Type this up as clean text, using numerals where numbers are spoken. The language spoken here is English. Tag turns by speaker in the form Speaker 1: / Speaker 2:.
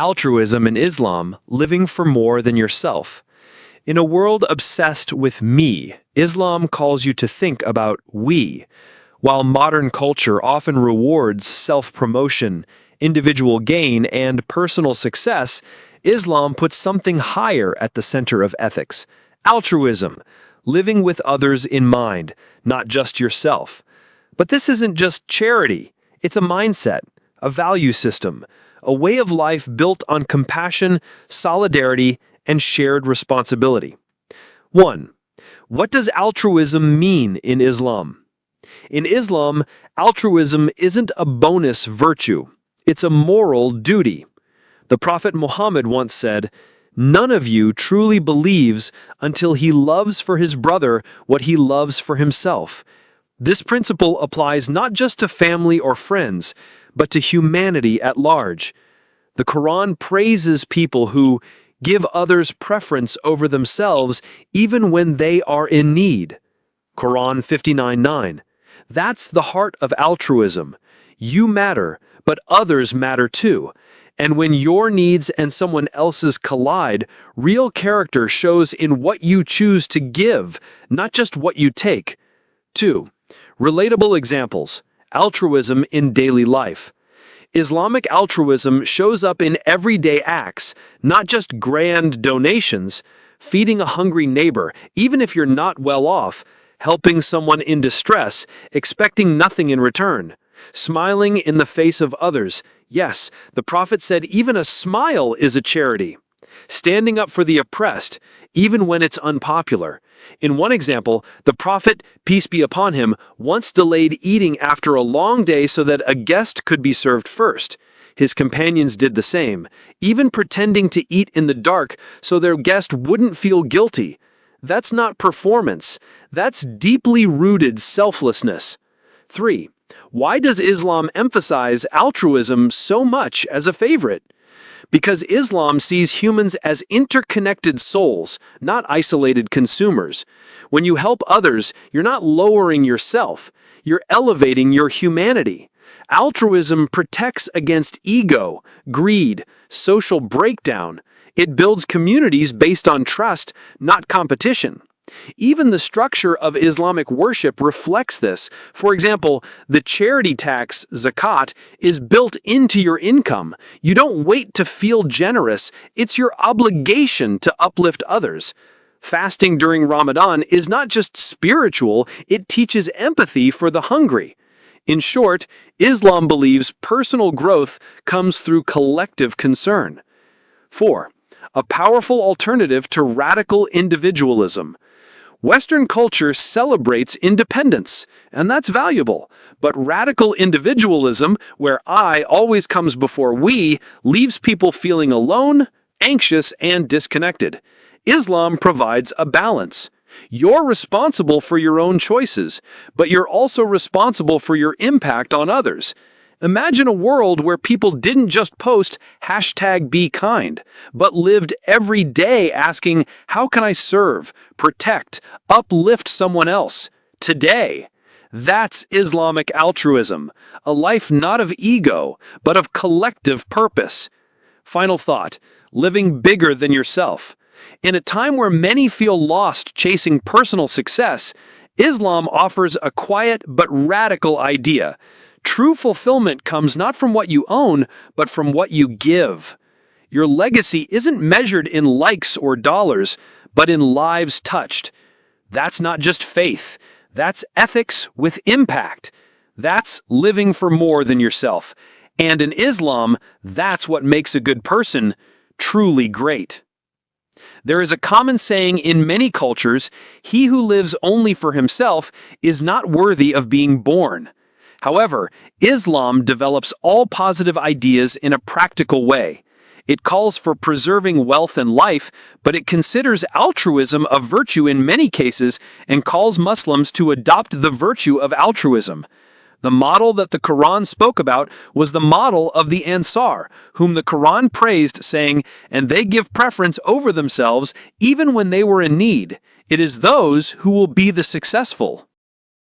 Speaker 1: Altruism in Islam, living for more than yourself. In a world obsessed with me, Islam calls you to think about we. While modern culture often rewards self-promotion, individual gain, and personal success, Islam puts something higher at the center of ethics: altruism, living with others in mind, not just yourself. But this isn't just charity, it's a mindset, a value system, a way of life built on compassion, solidarity, and shared responsibility. 1. What does altruism mean in Islam? In Islam, altruism isn't a bonus virtue, it's a moral duty. The Prophet Muhammad once said, "None of you truly believes until he loves for his brother what he loves for himself." This principle applies not just to family or friends, but to humanity at large. The Quran praises people who give others preference over themselves even when they are in need. Quran 59:9. That's the heart of altruism. You matter, but others matter too. And when your needs and someone else's collide, real character shows in what you choose to give, not just what you take. 2. Relatable examples. Altruism in daily life. Islamic altruism shows up in everyday acts, not just grand donations. Feeding a hungry neighbor, even if you're not well off, helping someone in distress, expecting nothing in return. Smiling in the face of others. Yes, the Prophet said even a smile is a charity. Standing up for the oppressed, even when it's unpopular. In one example, the Prophet, peace be upon him, once delayed eating after a long day so that a guest could be served first. His companions did the same, even pretending to eat in the dark so their guest wouldn't feel guilty. That's not performance. That's deeply rooted selflessness. 3. Why does Islam emphasize altruism so much as a favorite? Because Islam sees humans as interconnected souls, not isolated consumers. When you help others, you're not lowering yourself, you're elevating your humanity. Altruism protects against ego, greed, social breakdown. It builds communities based on trust, not competition. Even the structure of Islamic worship reflects this. For example, the charity tax, zakat, is built into your income. You don't wait to feel generous, it's your obligation to uplift others. Fasting during Ramadan is not just spiritual, it teaches empathy for the hungry. In short, Islam believes personal growth comes through collective concern. 4. A powerful alternative to radical individualism. Western culture celebrates independence, and that's valuable. But radical individualism, where I always comes before we, leaves people feeling alone, anxious, and disconnected. Islam provides a balance. You're responsible for your own choices, but you're also responsible for your impact on others. Imagine a world where people didn't just post #BeKind, but lived every day asking, how can I serve, protect, uplift someone else today? That's Islamic altruism, a life not of ego, but of collective purpose. Final thought, living bigger than yourself. In a time where many feel lost chasing personal success, Islam offers a quiet but radical idea. True fulfillment comes not from what you own, but from what you give. Your legacy isn't measured in likes or dollars, but in lives touched. That's not just faith. That's ethics with impact. That's living for more than yourself. And in Islam, that's what makes a good person truly great. There is a common saying in many cultures, he who lives only for himself is not worthy of being born. However, Islam develops all positive ideas in a practical way. It calls for preserving wealth and life, but it considers altruism a virtue in many cases and calls Muslims to adopt the virtue of altruism. The model that the Quran spoke about was the model of the Ansar, whom the Quran praised, saying, "And they give preference over themselves even when they were in need. It is those who will be the successful."